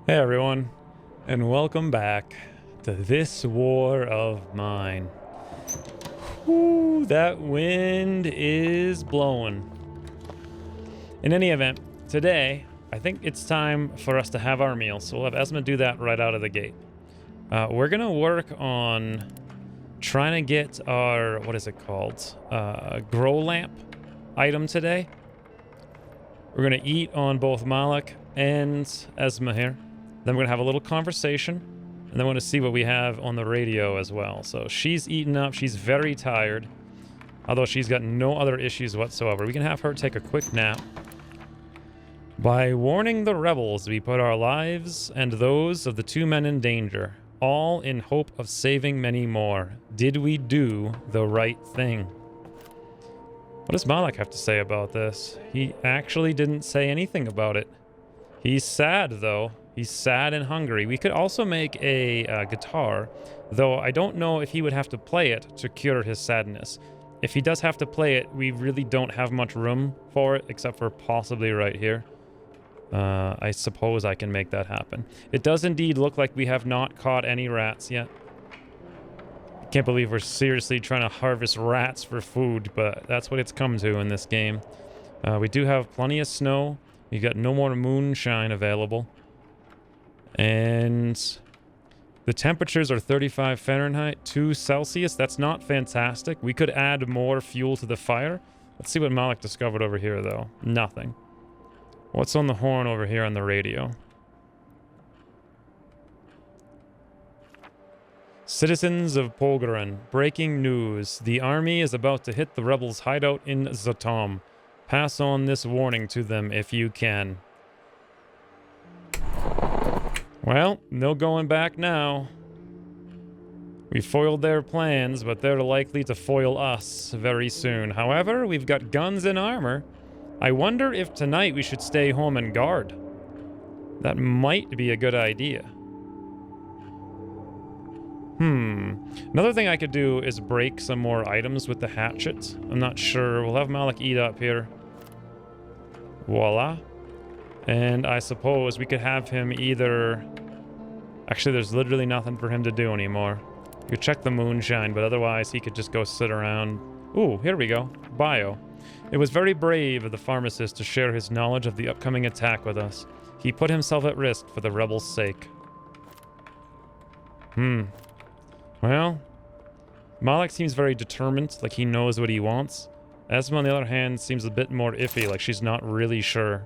Hey everyone, and welcome back to this war of mine. Whoo, that wind is blowing. In any event, today, I think it's time for us to have our meal, so we'll have Esma do that right out of the gate. We're gonna work on trying to get our, what is it called? Grow lamp item today. We're gonna eat on both Malik and Esma here. Then we're gonna have a little conversation, and then we're gonna see what we have on the radio as well. So she's eaten up, she's very tired, although she's got no other issues whatsoever. We can have her take a quick nap. By warning the rebels, we put our lives and those of the two men in danger, all in hope of saving many more. Did we do the right thing? What does Malik have to say about this? He actually didn't say anything about it. He's sad, though. He's sad and hungry. We could also make a guitar, though I don't know if he would have to play it to cure his sadness. If he does have to play it, we really don't have much room for it, except for possibly right here. I suppose I can make that happen. It does indeed look like we have not caught any rats yet. I can't believe we're seriously trying to harvest rats for food, but that's what it's come to in this game. We do have plenty of snow. We've got no more moonshine available. And the temperatures are 35 Fahrenheit, 2 Celsius. That's not fantastic. We could add more fuel to the fire. Let's see what Malik discovered over here, though. Nothing. What's on the horn over here on the radio? Citizens of Polgaran, breaking news. The army is about to hit the rebels' hideout in Zatom. Pass on this warning to them if you can. Well, no going back now. We foiled their plans, but they're likely to foil us very soon. However, we've got guns and armor. I wonder if tonight we should stay home and guard. That might be a good idea. Another thing I could do is break some more items with the hatchet. I'm not sure. We'll have Malik eat up here. Voila. And I suppose we could have him either... Actually, there's literally nothing for him to do anymore. You could check the moonshine, but otherwise he could just go sit around. Ooh, here we go. Bio. It was very brave of the pharmacist to share his knowledge of the upcoming attack with us. He put himself at risk for the rebels' sake. Well, Malik seems very determined, like he knows what he wants. Esma, on the other hand, seems a bit more iffy, like she's not really sure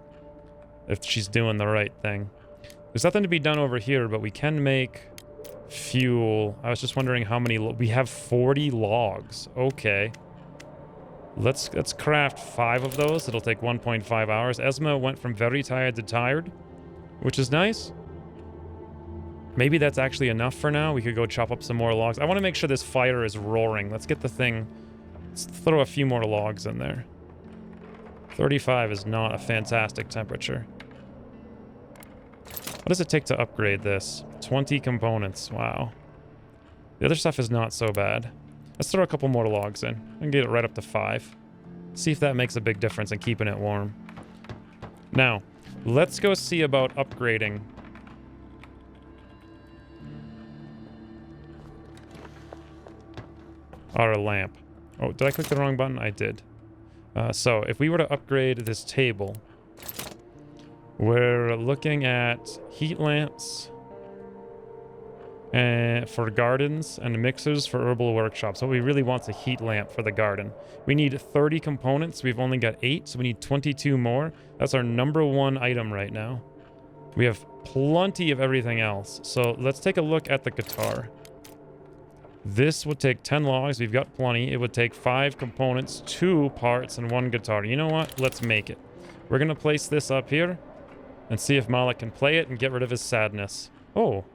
if she's doing the right thing. There's nothing to be done over here, but we can make fuel. I was just wondering how many... we have 40 logs. Okay. Let's craft 5 of those. It'll take 1.5 hours. Esma went from very tired to tired, which is nice. Maybe that's actually enough for now. We could go chop up some more logs. I want to make sure this fire is roaring. Let's get the thing... Let's throw a few more logs in there. 35 is not a fantastic temperature. What does it take to upgrade this? 20 components. Wow. The other stuff is not so bad. Let's throw a couple more logs in and get it right up to 5. See if that makes a big difference in keeping it warm. Now, let's go see about upgrading. Our lamp. Oh, did I click the wrong button? I did. So, if we were to upgrade this table... We're looking at heat lamps for gardens and mixers for herbal workshops. What we really want is a heat lamp for the garden. We need 30 components. We've only got 8, so we need 22 more. That's our #1 item right now. We have plenty of everything else. So let's take a look at the guitar. This would take 10 logs. We've got plenty. It would take 5 components, 2 parts, and 1 guitar. You know what? Let's make it. We're going to place this up here. And see if Malik can play it and get rid of his sadness. Oh,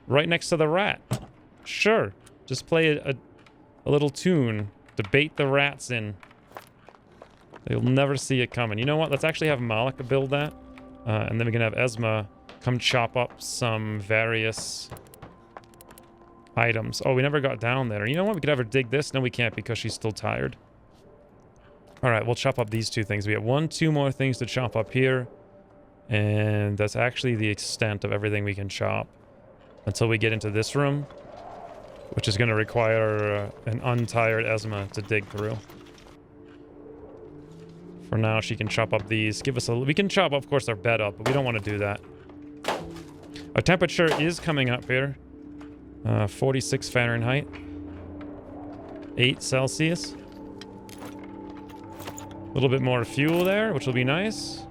right next to the rat. Sure, just play a little tune to bait the rats in. They'll never see it coming. You know what? Let's actually have Malik build that. And then we can have Esma come chop up some various items. Oh, we never got down there. You know what? We could have her dig this. No, we can't because she's still tired. All right, we'll chop up these 2 things. We have 2 more things to chop up here. And that's actually the extent of everything we can chop until we get into this room, which is going to require an untired Esma to dig through. For now, she can chop up these. We can chop, of course, our bed up, but we don't want to do that. Our temperature is coming up here. 46 Fahrenheit. 8 Celsius. A little bit more fuel there, which will be nice.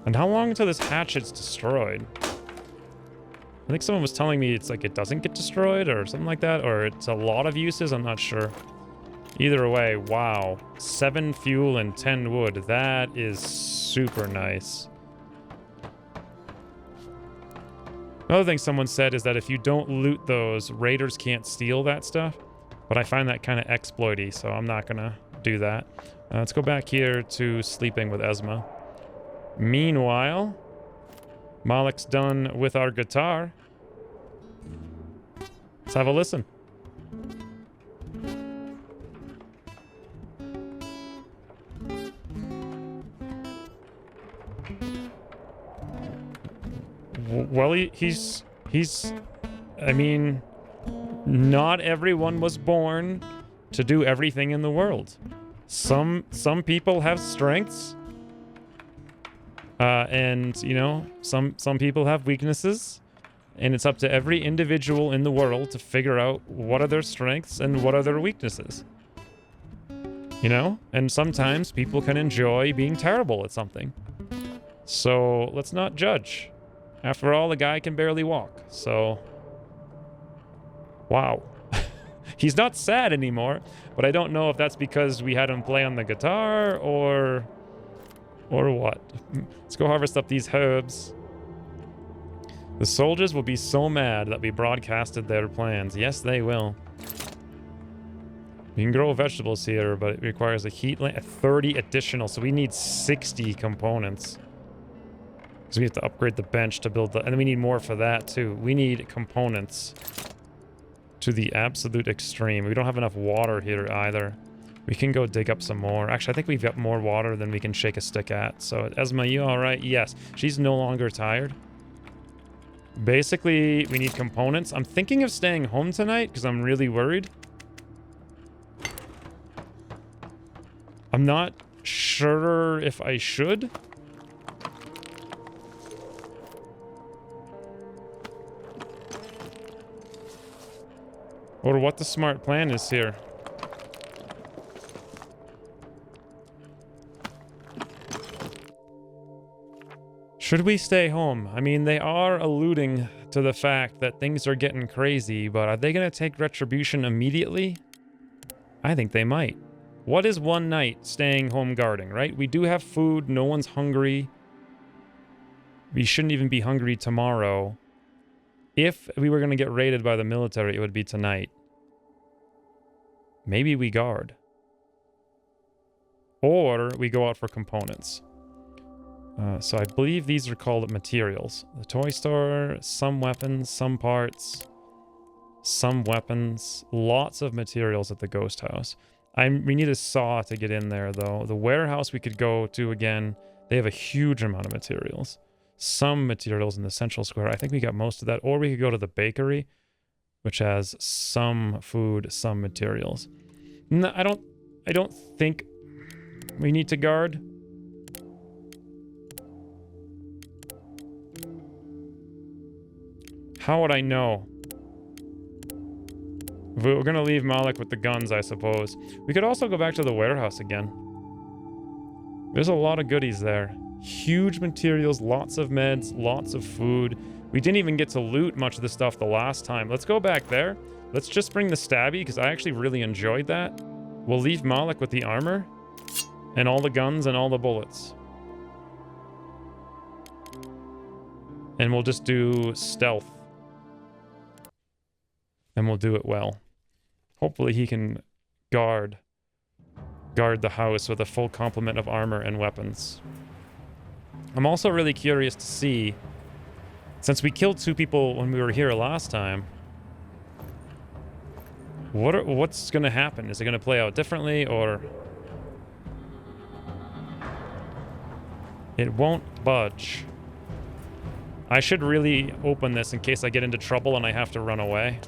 And how long until this hatchet's destroyed? I think someone was telling me it's like it doesn't get destroyed or something like that, or it's a lot of uses, I'm not sure. Either way, wow. 7 fuel and 10 wood. That is super nice. Another thing someone said is that if you don't loot those, raiders can't steal that stuff. But I find that kind of exploity, so I'm not gonna do that. Let's go back here to sleeping with Esma. Meanwhile, Malik's done with our guitar. Let's have a listen. Well, he's I mean, not everyone was born to do everything in the world. Some people have strengths. And, you know, some people have weaknesses. And it's up to every individual in the world to figure out what are their strengths and what are their weaknesses. You know? And sometimes people can enjoy being terrible at something. So let's not judge. After all, the guy can barely walk. So, wow. He's not sad anymore, but I don't know if that's because we had him play on the guitar or what. Let's go harvest up these herbs. The soldiers will be so mad that we broadcasted their plans. Yes, they will. We can grow vegetables here, but it requires a heat lamp, 30 additional, so we need 60 components. Because we have to upgrade the bench to build the... And then we need more for that, too. We need components to the absolute extreme. We don't have enough water here, either. We can go dig up some more. Actually, I think we've got more water than we can shake a stick at. So, Esma, you all right? Yes. She's no longer tired. Basically, we need components. I'm thinking of staying home tonight because I'm really worried. I'm not sure if I should. Or what the smart plan is here. Should we stay home? I mean, they are alluding to the fact that things are getting crazy, but are they going to take retribution immediately? I think they might. What is one night staying home guarding, right? We do have food. No one's hungry. We shouldn't even be hungry tomorrow. If we were going to get raided by the military, it would be tonight. Maybe we guard. Or we go out for components. So I believe these are called materials. The toy store, some weapons, some parts, some weapons, lots of materials at the ghost house. We need a saw to get in there, though. The warehouse we could go to again. They have a huge amount of materials. Some materials in the central square. I think we got most of that. Or we could go to the bakery, which has some food, some materials. No, I don't think we need to guard. How would I know? We're gonna leave Malik with the guns, I suppose. We could also go back to the warehouse again. There's a lot of goodies there. Huge materials, lots of meds, lots of food. We didn't even get to loot much of the stuff the last time. Let's go back there. Let's just bring the stabby, because I actually really enjoyed that. We'll leave Malik with the armor, and all the guns and all the bullets. And we'll just do stealth. And we'll do it well. Hopefully he can guard the house with a full complement of armor and weapons. I'm also really curious to see, since we killed 2 people when we were here last time, what's going to happen? Is it going to play out differently, or It won't budge. I should really open this in case I get into trouble and I have to run away.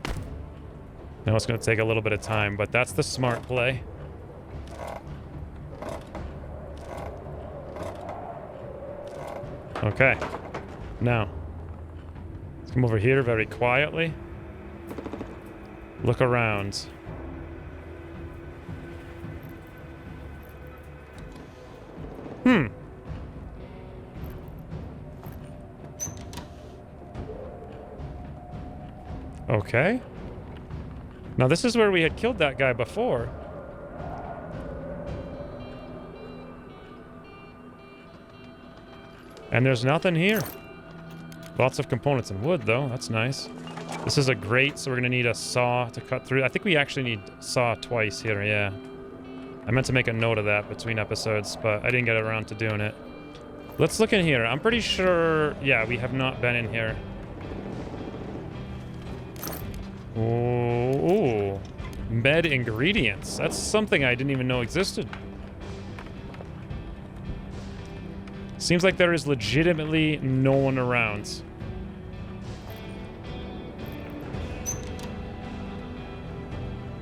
I know it's going to take a little bit of time, but that's the smart play. Okay. Now, let's come over here very quietly. Look around. Okay. Now this is where we had killed that guy before. And there's nothing here. Lots of components and wood, though. That's nice. This is a grate, so we're going to need a saw to cut through. I think we actually need saw twice here, yeah. I meant to make a note of that between episodes, but I didn't get around to doing it. Let's look in here. I'm pretty sure... Yeah, we have not been in here. Ooh. Med ingredients. That's something I didn't even know existed. Seems like there is legitimately no one around.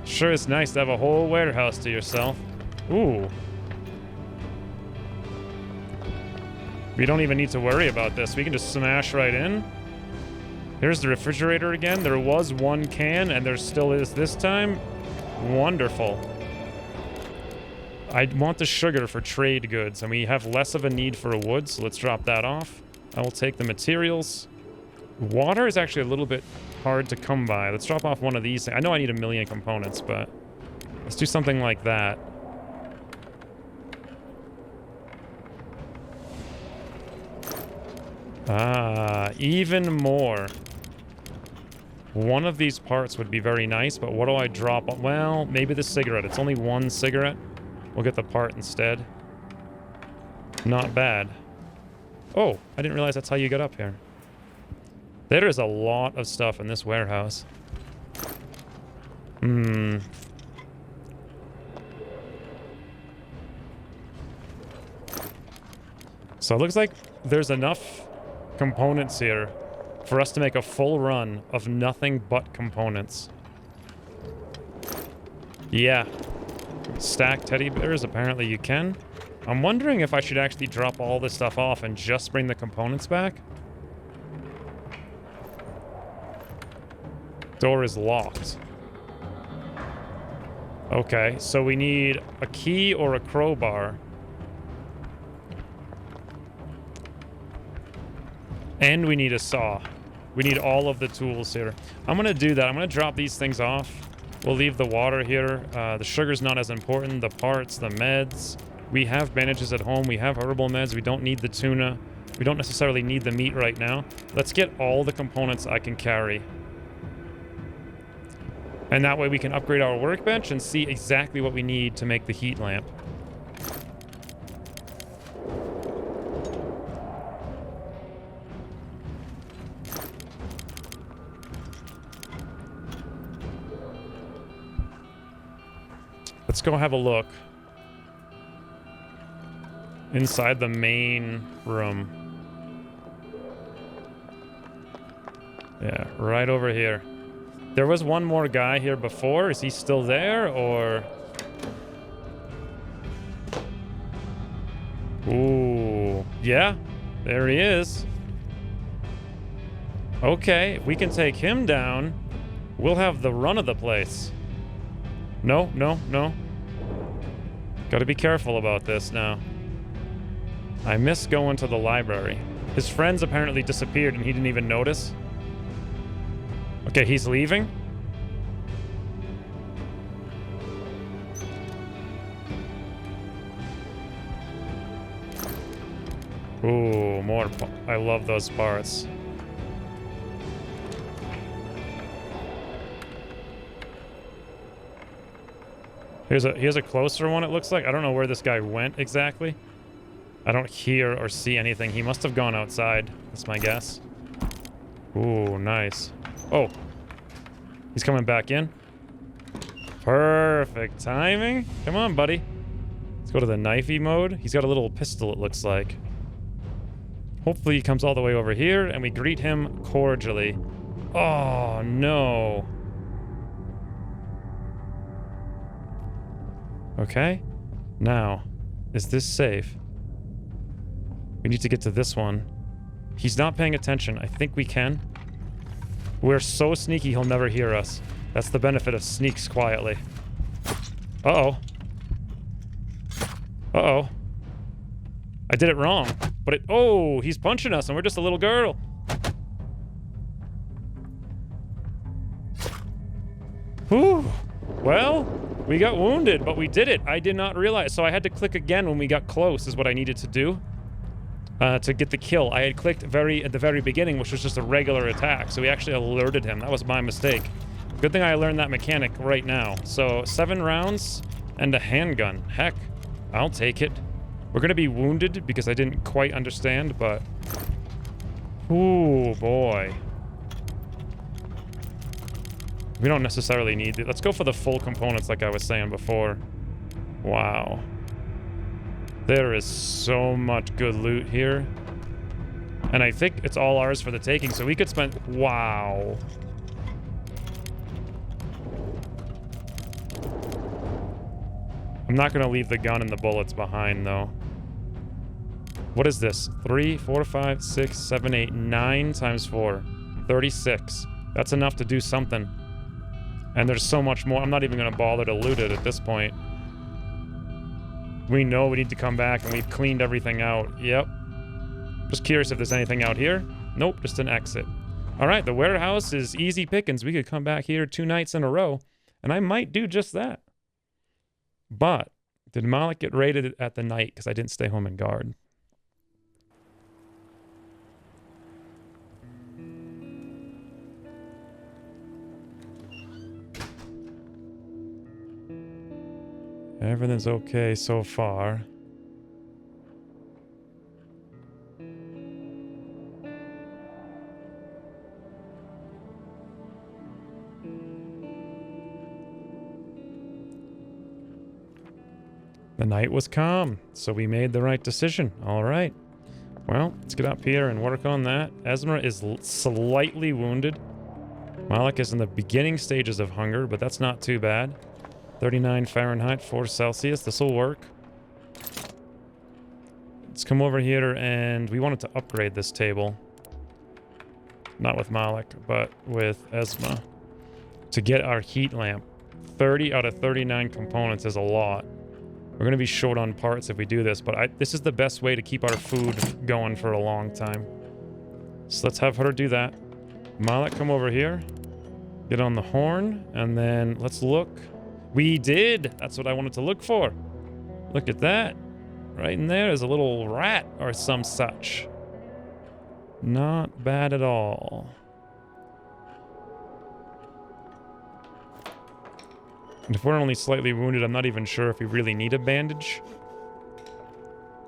Sure is nice to have a whole warehouse to yourself. Ooh. We don't even need to worry about this. We can just smash right in. Here's the refrigerator again. There was one can, and there still is this time. Wonderful. I want the sugar for trade goods, and we have less of a need for wood, so let's drop that off. I will take the materials. Water is actually a little bit hard to come by. Let's drop off one of these. I know I need 1,000,000 components, but let's do something like that. Ah, even more. One of these parts would be very nice, but what do I drop? Well, maybe the cigarette. It's only one cigarette. We'll get the part instead. Not bad. Oh, I didn't realize that's how you get up here. There is a lot of stuff in this warehouse. So it looks like there's enough components here for us to make a full run of nothing but components. Yeah. Stack teddy bears, apparently you can. I'm wondering if I should actually drop all this stuff off and just bring the components back. Door is locked. Okay, so we need a key or a crowbar. And we need a saw. We need all of the tools here. I'm going to do that. I'm going to drop these things off. We'll leave the water here. The sugar's not as important. The parts, the meds. We have bandages at home. We have herbal meds. We don't need the tuna. We don't necessarily need the meat right now. Let's get all the components I can carry. And that way we can upgrade our workbench and see exactly what we need to make the heat lamp. Let's go have a look inside the main room. Yeah, right over here. There was one more guy here before. Is he still there, or? Ooh, yeah, there he is. Okay, we can take him down. We'll have the run of the place. No, no, no. Gotta be careful about this now. I miss going to the library. His friends apparently disappeared and he didn't even notice. Okay, he's leaving. Ooh, more. I love those parts. Here's a closer one, it looks like. I don't know where this guy went exactly. I don't hear or see anything. He must have gone outside. That's my guess. Ooh, nice. Oh. He's coming back in. Perfect timing. Come on, buddy. Let's go to the knifey mode. He's got a little pistol, it looks like. Hopefully he comes all the way over here and we greet him cordially. Oh, no. Okay. Now, is this safe? We need to get to this one. He's not paying attention. I think we can. We're so sneaky he'll never hear us. That's the benefit of sneaks quietly. Uh-oh. Uh-oh. I did it wrong. But it... Oh, he's punching us and we're just a little girl. Whew. Well, we got wounded, but we did it. I did not realize. So I had to click again when we got close is what I needed to do. To get the kill. I had clicked at the very beginning, which was just a regular attack. So we actually alerted him. That was my mistake. Good thing I learned that mechanic right now. So 7 rounds and a handgun. Heck, I'll take it. We're going to be wounded because I didn't quite understand, but... Ooh, boy. We don't necessarily need it. Let's go for the full components like I was saying before. Wow. There is so much good loot here. And I think it's all ours for the taking, so we could spend... Wow. I'm not going to leave the gun and the bullets behind, though. What is this? 3, 4, 5, 6, 7, 8, 9 times 4. 36. That's enough to do something. And there's so much more. I'm not even going to bother to loot it at this point. We know we need to come back, and we've cleaned everything out. Yep. Just curious if there's anything out here. Nope, just an exit. All right, the warehouse is easy pickings. We could come back here 2 nights in a row, and I might do just that. But did Malik get raided at the night because I didn't stay home and guard? Everything's okay so far. The night was calm, so we made the right decision. All right. Well, let's get up here and work on that. Esma is slightly wounded. Malik is in the beginning stages of hunger, but that's not too bad. 39 Fahrenheit, 4 Celsius. This will work. Let's come over here, and we wanted to upgrade this table. Not with Malik, but with Esma. To get our heat lamp. 30 out of 39 components is a lot. We're going to be short on parts if we do this, but this is the best way to keep our food going for a long time. So let's have her do that. Malik, come over here. Get on the horn, and then let's look. We did! That's what I wanted to look for. Look at that. Right in there is a little rat or some such. Not bad at all. And if we're only slightly wounded, I'm not even sure if we really need a bandage.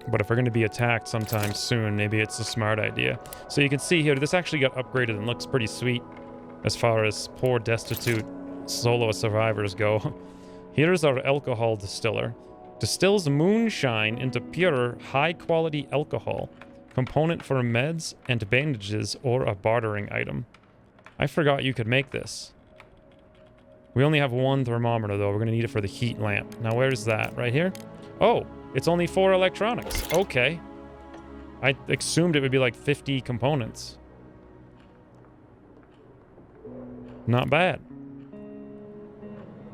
But if we're going to be attacked sometime soon, maybe it's a smart idea. So you can see here, this actually got upgraded and looks pretty sweet as far as poor, destitute solo survivors go. Here's our alcohol distiller. Distills moonshine into pure, high-quality alcohol. Component for meds and bandages or a bartering item. I forgot you could make this. We only have 1 thermometer, though. We're going to need it for the heat lamp. Now, where's that? Right here? Oh, it's only 4 electronics. Okay. I assumed it would be like 50 components. Not bad.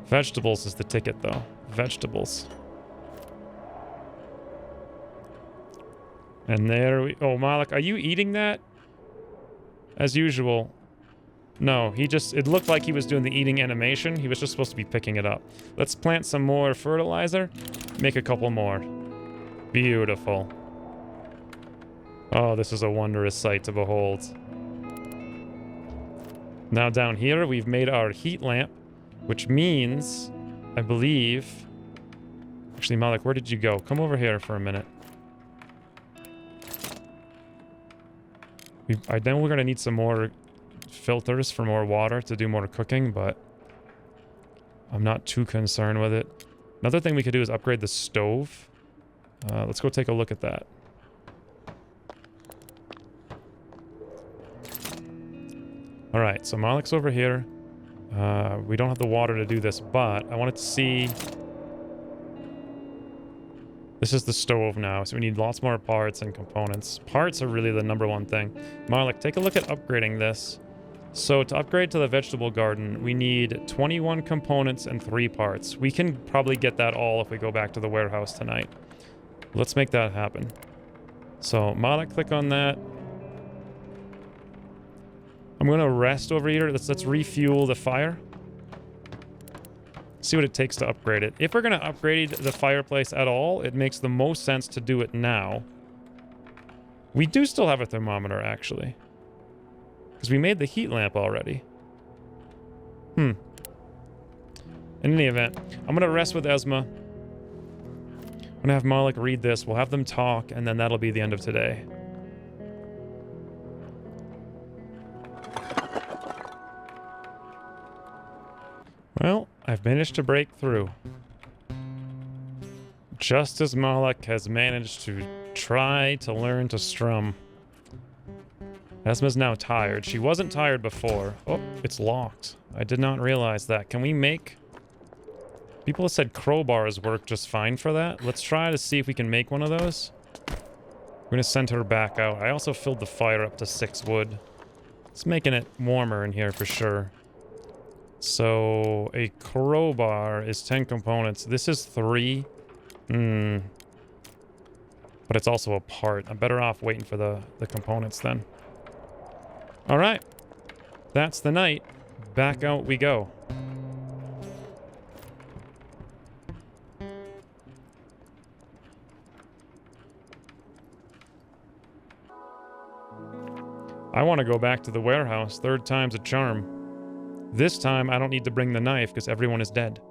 Vegetables is the ticket, though. Vegetables. And there we... Oh, Malik, are you eating that? As usual. No, he just... It looked like he was doing the eating animation. He was just supposed to be picking it up. Let's plant some more fertilizer. Make a couple more. Beautiful. Oh, this is a wondrous sight to behold. Now down here, we've made our heat lamp, which means, I believe... Actually, Malik, where did you go? Come over here for a minute. I know we're going to need some more filters for more water to do more cooking, but I'm not too concerned with it. Another thing we could do is upgrade the stove. Let's go take a look at that. All right, so Malek's over here. We don't have the water to do this, but I wanted to see... This is the stove now, so we need lots more parts and components. Parts are really the #1 thing. Malek, take a look at upgrading this. So to upgrade to the vegetable garden, we need 21 components and 3 parts. We can probably get that all if we go back to the warehouse tonight. Let's make that happen. So Malek, click on that. I'm going to rest over here. Let's refuel the fire. See what it takes to upgrade it. If we're going to upgrade the fireplace at all, it makes the most sense to do it now. We do still have a thermometer, actually. Because we made the heat lamp already. In any event, I'm going to rest with Esma. I'm going to have Malek read this. We'll have them talk, and then that'll be the end of today. Well, I've managed to break through. Just as Malek has managed to try to learn to strum. Esma's now tired. She wasn't tired before. Oh, it's locked. I did not realize that. Can we make... People have said crowbars work just fine for that. Let's try to see if we can make one of those. We're going to send her back out. I also filled the fire up to 6 wood. It's making it warmer in here for sure. So a crowbar is 10 components. This is 3. But it's also a part. I'm better off waiting for the components then. All right. That's the night. Back out we go. I want to go back to the warehouse. 3rd time's a charm. This time, I don't need to bring the knife because everyone is dead.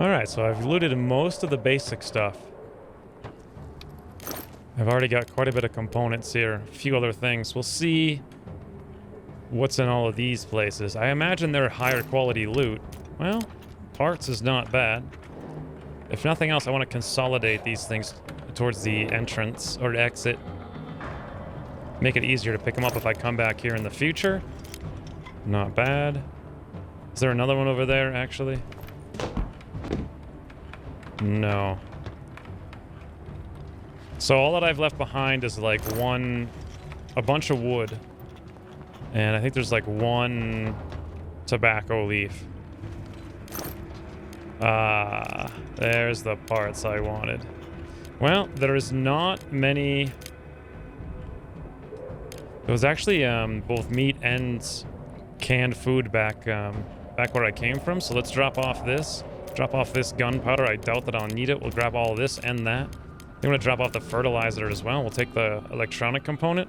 Alright, so I've looted most of the basic stuff. I've already got quite a bit of components here. A few other things. We'll see what's in all of these places. I imagine they're higher quality loot. Well, parts is not bad. If nothing else, I want to consolidate these things towards the entrance or exit. Make it easier to pick them up if I come back here in the future. Not bad. Is there another one over there, actually? No. So all that I've left behind is like a bunch of wood. And I think there's like 1 tobacco leaf. Ah, there's the parts I wanted. Well, there is not many. There was actually both meat and canned food back where I came from. So let's drop off this. Drop off this gunpowder. I doubt that I'll need it. We'll grab all this and that. I'm going to drop off the fertilizer as well. We'll take the electronic component.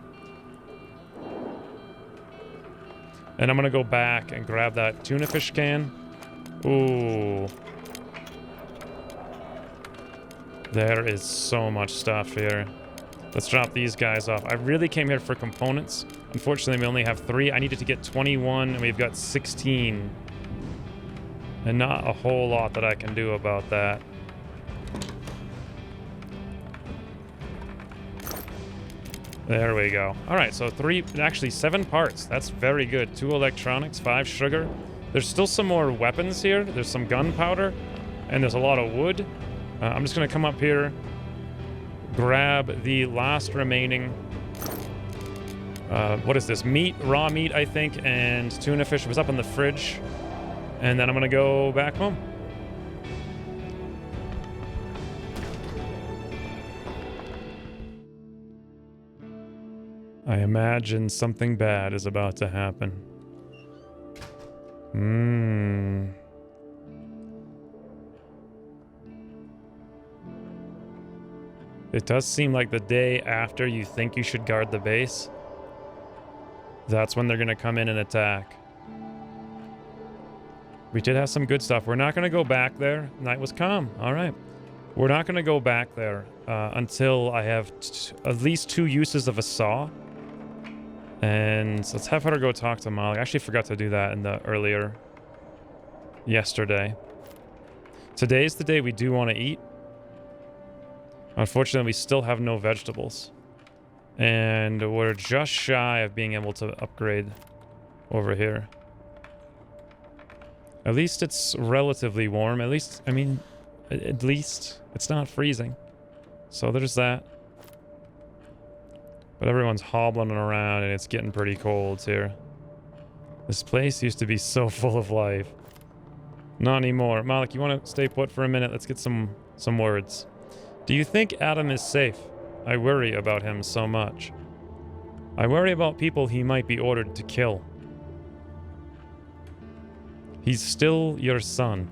And I'm going to go back and grab that tuna fish can. Ooh. There is so much stuff here. Let's drop these guys off. I really came here for components. Unfortunately, we only have 3. I needed to get 21, and we've got 16. And not a whole lot that I can do about that. There we go. All right, so 7 parts. That's very good. 2 electronics, 5 sugar. There's still some more weapons here. There's some gunpowder, and there's a lot of wood. I'm just going to come up here, grab the last remaining... what is this? Meat, raw meat, I think, and tuna fish was up in the fridge. And then I'm going to go back home. I imagine something bad is about to happen. It does seem like the day after you think you should guard the base, that's when they're going to come in and attack. We did have some good stuff. We're not going to go back there. Night was calm. All right. We're not going to go back there until I have at least 2 uses of a saw. And let's have her go talk to Molly. I actually forgot to do that in the earlier yesterday. Today's the day we do want to eat. Unfortunately, we still have no vegetables. And we're just shy of being able to upgrade over here. At least it's relatively warm. At least, I mean, at least it's not freezing. So there's that. But everyone's hobbling around and it's getting pretty cold here. This place used to be so full of life. Not anymore. Malik, you want to stay put for a minute? Let's get some words. Do you think Adam is safe? I worry about him so much. I worry about people he might be ordered to kill. He's still your son.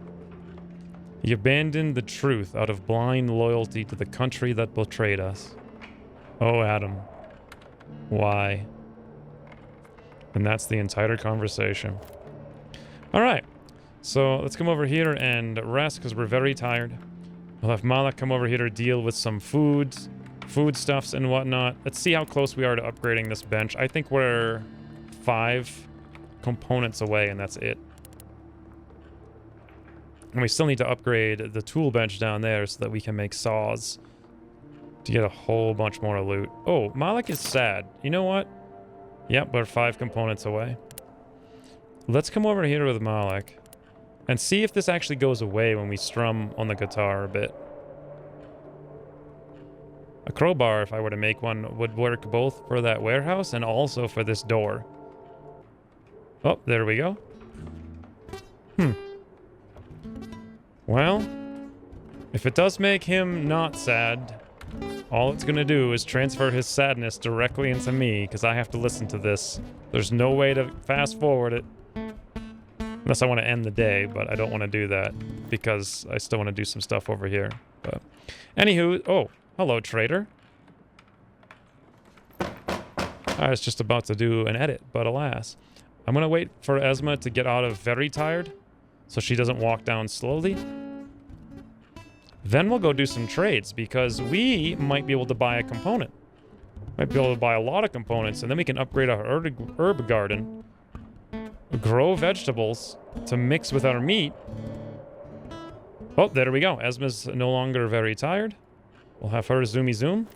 He abandoned the truth out of blind loyalty to the country that betrayed us. Oh, Adam. Why? And that's the entire conversation. All right. So let's come over here and rest because we're very tired. We'll have Malak come over here to deal with some foodstuffs and whatnot. Let's see how close we are to upgrading this bench. I think we're 5 components away and that's it. And we still need to upgrade the tool bench down there so that we can make saws to get a whole bunch more loot. Oh, Malik is sad. You know what? Yep, we're 5 components away. Let's come over here with Malik and see if this actually goes away when we strum on the guitar a bit. A crowbar, if I were to make one, would work both for that warehouse and also for this door. Oh, there we go. Well, if it does make him not sad, all it's gonna do is transfer his sadness directly into me, because I have to listen to this. There's no way to fast forward it. Unless I want to end the day, but I don't want to do that, because I still want to do some stuff over here. But anywho, oh, hello, trader. I was just about to do an edit, but alas. I'm gonna wait for Esma to get out of very tired, so she doesn't walk down slowly. Then we'll go do some trades, because we might be able to buy a component. Might be able to buy a lot of components, and then we can upgrade our herb garden, grow vegetables to mix with our meat. Oh, there we go. Esma's no longer very tired. We'll have her zoomy zoom.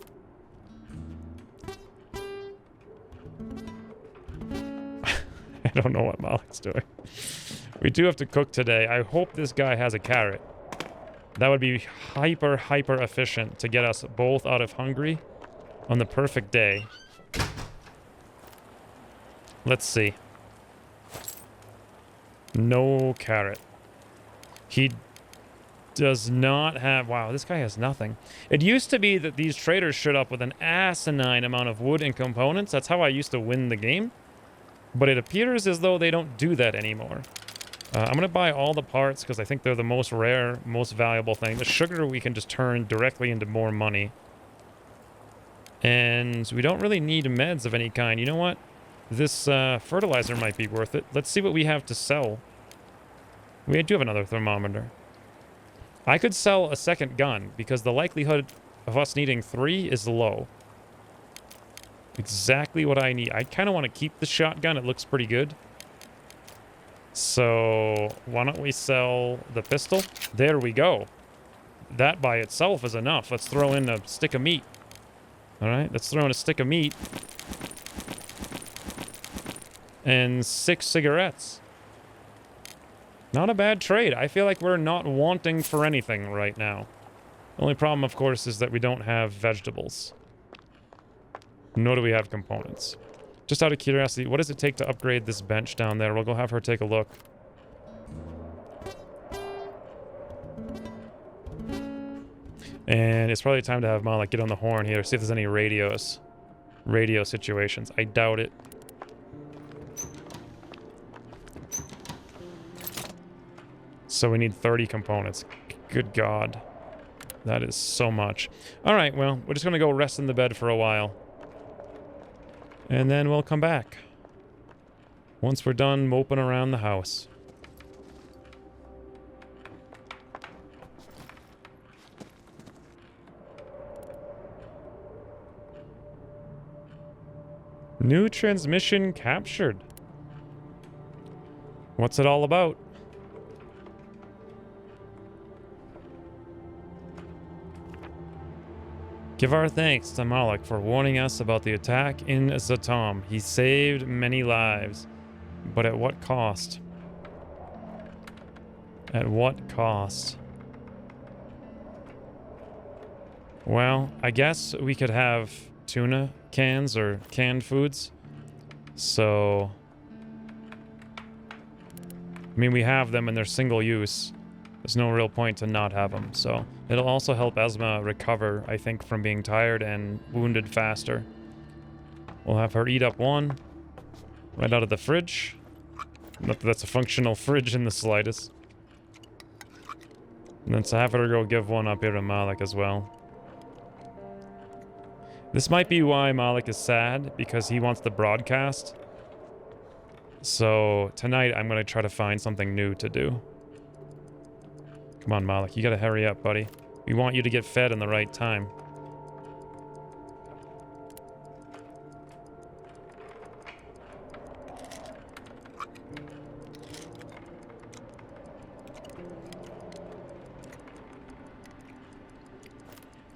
I don't know what Malik's doing. We do have to cook today. I hope this guy has a carrot. That would be hyper efficient to get us both out of hungry on the perfect day. Let's see. No carrot. He does not have... Wow, this guy has nothing. It used to be that these traders showed up with an asinine amount of wood and components. That's how I used to win the game. But it appears as though they don't do that anymore. I'm going to buy all the parts because I think they're the most rare, most valuable thing. The sugar we can just turn directly into more money. And we don't really need meds of any kind. You know what? This fertilizer might be worth it. Let's see what we have to sell. We do have another thermometer. I could sell a second gun because the likelihood of us needing 3 is low. Exactly what I need. I kind of want to keep the shotgun. It looks pretty good. So why don't we sell the pistol? There we go. That by itself is enough. Let's throw in a stick of meat. All right, let's throw in a stick of meat. And 6 cigarettes. Not a bad trade. I feel like we're not wanting for anything right now. The only problem, of course, is that we don't have vegetables. Nor do we have components. Just out of curiosity, what does it take to upgrade this bench down there? We'll go have her take a look. And it's probably time to have Malik get on the horn here, see if there's any radio situations. I doubt it. So we need 30 components. Good God. That is so much. All right, well, we're just going to go rest in the bed for a while. And then we'll come back. Once we're done moping around the house. New transmission captured. What's it all about? Give our thanks to Malik for warning us about the attack in Zatom. He saved many lives. But at what cost? At what cost? Well, I guess we could have tuna cans or canned foods. So, I mean, we have them and they're single use. There's no real point to not have them. So, it'll also help Esma recover, I think, from being tired and wounded faster. We'll have her eat up one right out of the fridge. Not that that's a functional fridge in the slightest. And then to have her go give one up here to Malik as well. This might be why Malik is sad, because he wants the broadcast. So tonight I'm going to try to find something new to do. Come on, Malik, you got to hurry up, buddy. We want you to get fed in the right time.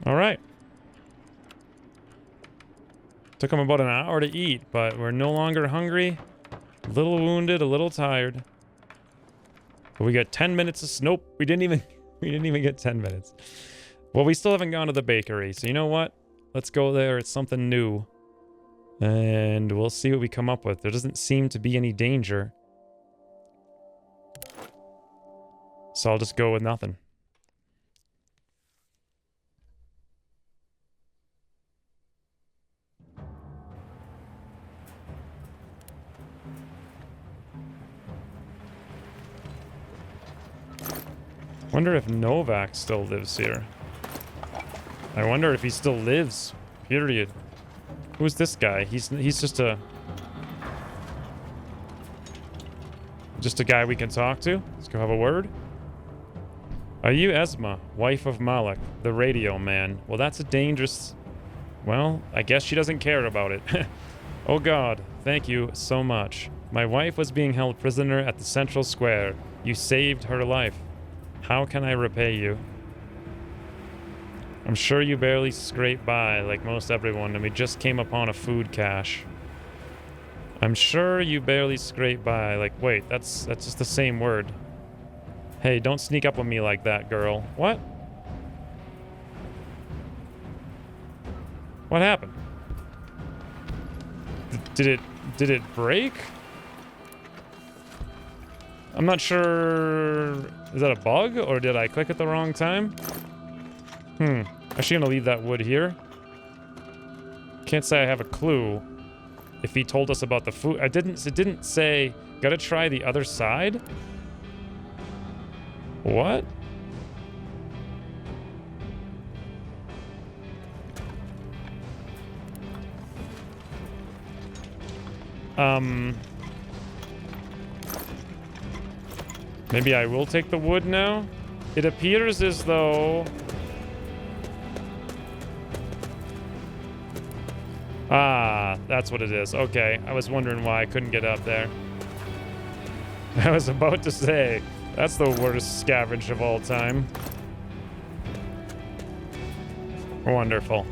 All right. Took him about an hour to eat, but we're no longer hungry. A little wounded, a little tired. But we got 10 minutes of... Nope, we didn't even get 10 minutes. Well, we still haven't gone to the bakery, so you know what? Let's go there. It's something new. And we'll see what we come up with. There doesn't seem to be any danger. So I'll just go with nothing. Wonder if Novak still lives here. I wonder if he still lives. Period. Who's this guy? He's just a guy we can talk to. Let's go have a word. Are you Esma, wife of Malik, the radio man? Well, that's a dangerous... Well, I guess she doesn't care about it. Oh God, thank you so much. My wife was being held prisoner at the Central Square. You saved her life. How can I repay you? I'm sure you barely scraped by like most everyone, and we just came upon a food cache. I'm sure you barely scraped by. Like, wait, that's just the same word. Hey, don't sneak up on me like that, girl. What? What happened? Did it break? I'm not sure... Is that a bug, or did I click at the wrong time? Actually gonna leave that wood here. Can't say I have a clue if he told us about the food. It didn't say, gotta try the other side? What? Maybe I will take the wood now? It appears as though... Ah, that's what it is. Okay, I was wondering why I couldn't get up there. I was about to say, that's the worst scavenge of all time. Wonderful.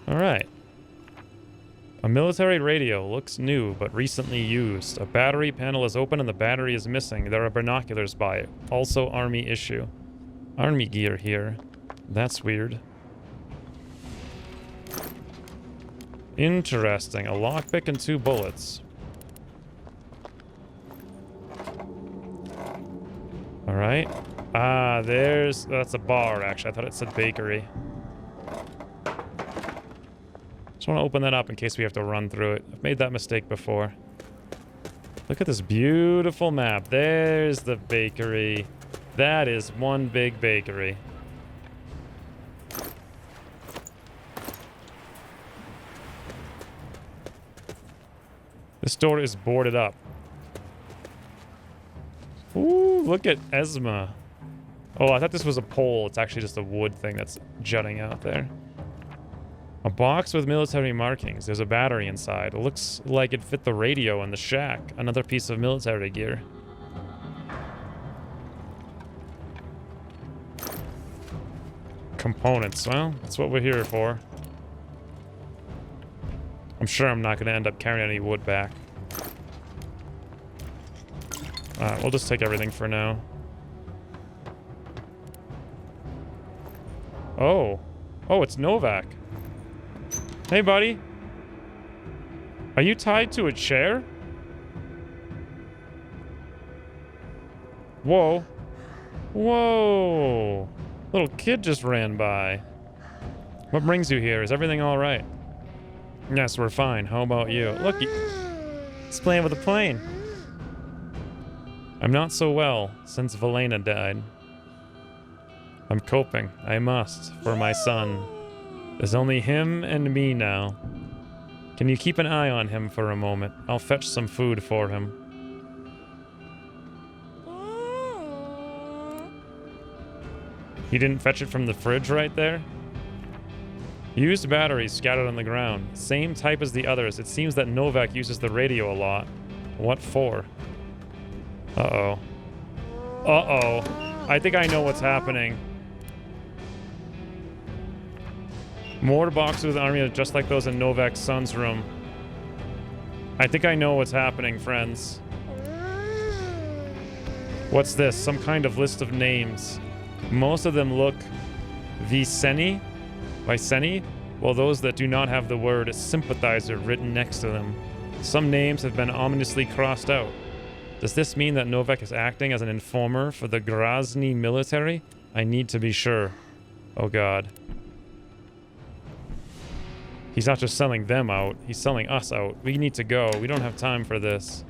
All right. A military radio looks new, but recently used. A battery panel is open and the battery is missing. There are binoculars by it. Also army issue. Army gear here. That's weird. Interesting. A lockpick and 2 bullets. Alright. Ah, that's a bar, actually. I thought it said bakery. Just want to open that up in case we have to run through it. I've made that mistake before. Look at this beautiful map. There's the bakery. That is one big bakery. This door is boarded up. Ooh, look at Esma. Oh, I thought this was a pole. It's actually just a wood thing that's jutting out there. A box with military markings. There's a battery inside. It looks like it fit the radio in the shack. Another piece of military gear. Components. Well, that's what we're here for. I'm sure I'm not going to end up carrying any wood back. We'll just take everything for now. Oh. Oh, it's Novak. Hey, buddy. Are you tied to a chair? Whoa. Whoa. Little kid just ran by. What brings you here? Is everything all right? Yes, we're fine. How about you? Look, he's playing with a plane. I'm not so well since Valena died. I'm coping. I must, for my son. There's only him and me now. Can you keep an eye on him for a moment? I'll fetch some food for him. He didn't fetch it from the fridge right there? Used batteries scattered on the ground. Same type as the others. It seems that Novak uses the radio a lot. What for? Uh-oh. Uh-oh. I think I know what's happening. More boxes with army just like those in Novak's son's room. I think I know what's happening, friends. What's this? Some kind of list of names. Most of them look Viceni, while those that do not have the word sympathizer written next to them. Some names have been ominously crossed out. Does this mean that Novak is acting as an informer for the Grozny military? I need to be sure. Oh god. He's not just selling them out, he's selling us out. We need to go. We don't have time for this.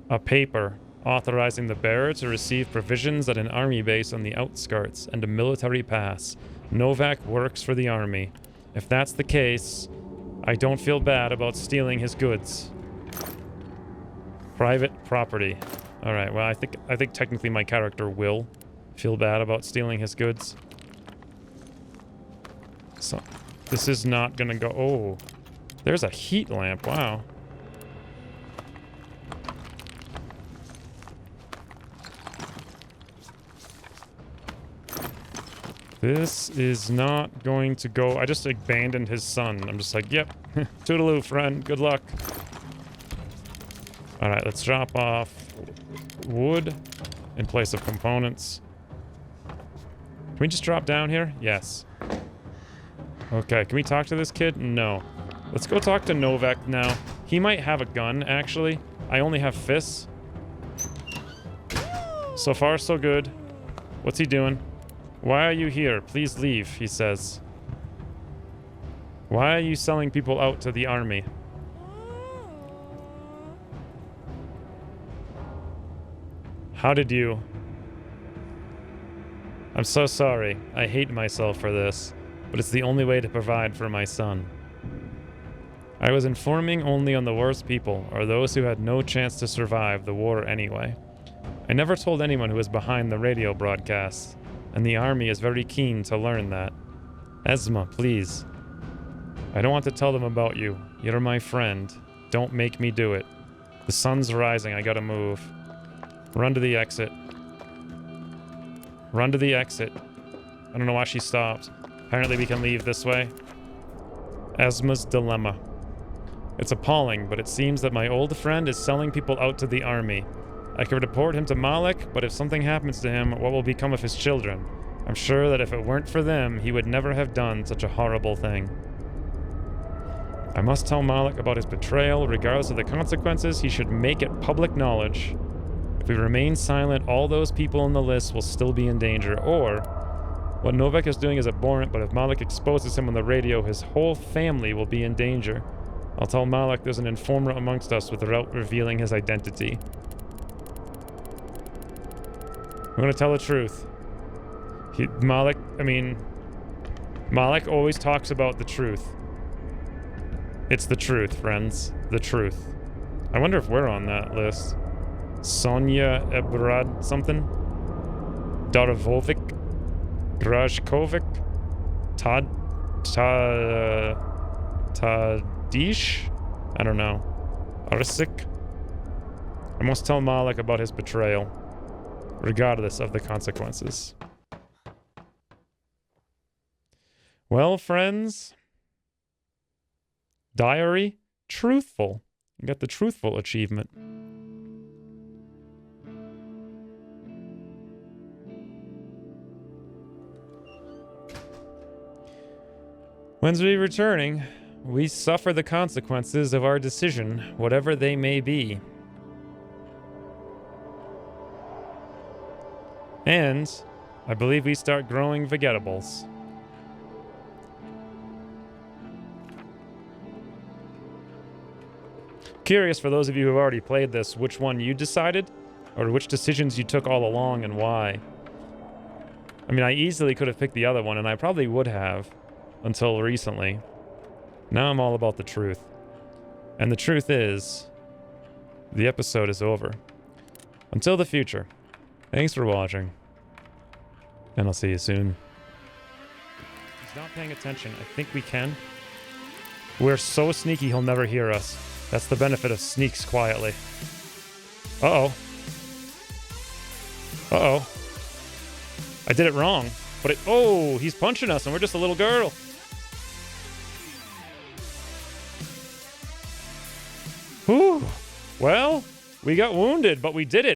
A paper authorizing the bearer to receive provisions at an army base on the outskirts and a military pass. Novak works for the army. If that's the case, I don't feel bad about stealing his goods. Private property. Alright, well, I think technically my character will feel bad about stealing his goods. So, this is not gonna go... Oh, there's a heat lamp. Wow. This is not going to go... I just abandoned his son. I'm just like, yep. Toodaloo, friend. Good luck. Alright, let's drop off wood in place of components. Can we just drop down here? Yes. Okay, can we talk to this kid? No. Let's go talk to Novak now. He might have a gun, actually. I only have fists. So far, so good. What's he doing? Why are you here? Please leave, he says. Why are you selling people out to the army? How did you... I'm so sorry. I hate myself for this, but it's the only way to provide for my son. I was informing only on the worst people, or those who had no chance to survive the war anyway. I never told anyone who was behind the radio broadcasts, and the army is very keen to learn that. Esma, please. I don't want to tell them about you. You're my friend. Don't make me do it. The sun's rising. I gotta move. Run to the exit. Run to the exit. I don't know why she stopped. Apparently we can leave this way. Esma's dilemma. It's appalling, but it seems that my old friend is selling people out to the army. I could report him to Malik, but if something happens to him, what will become of his children? I'm sure that if it weren't for them, he would never have done such a horrible thing. I must tell Malik about his betrayal. Regardless of the consequences, he should make it public knowledge. If we remain silent, all those people on the list will still be in danger. Or, what Novak is doing is abhorrent, but if Malik exposes him on the radio, his whole family will be in danger. I'll tell Malik there's an informer amongst us without revealing his identity. I'm gonna tell the truth. Malik always talks about the truth. It's the truth, friends. The truth. I wonder if we're on that list. Sonia Ebrad something? Darovovic, Grajkovic, Tadish? I don't know. Arsik? I must tell Malik about his betrayal, regardless of the consequences. Well, friends, diary, truthful. You got the truthful achievement. When we returning, we suffer the consequences of our decision, whatever they may be. And I believe we start growing vegetables. Curious, for those of you who've already played this, which one you decided, or which decisions you took all along and why. I mean, I easily could have picked the other one, and I probably would have, until recently. Now I'm all about the truth. And the truth is, the episode is over. Until the future, thanks for watching, and I'll see you soon. He's not paying attention. I think we can. We're so sneaky he'll never hear us. That's the benefit of sneaks quietly. Uh-oh. Uh-oh. I did it wrong. But it... Oh, he's punching us and we're just a little girl. Whew. Well, we got wounded, but we did it.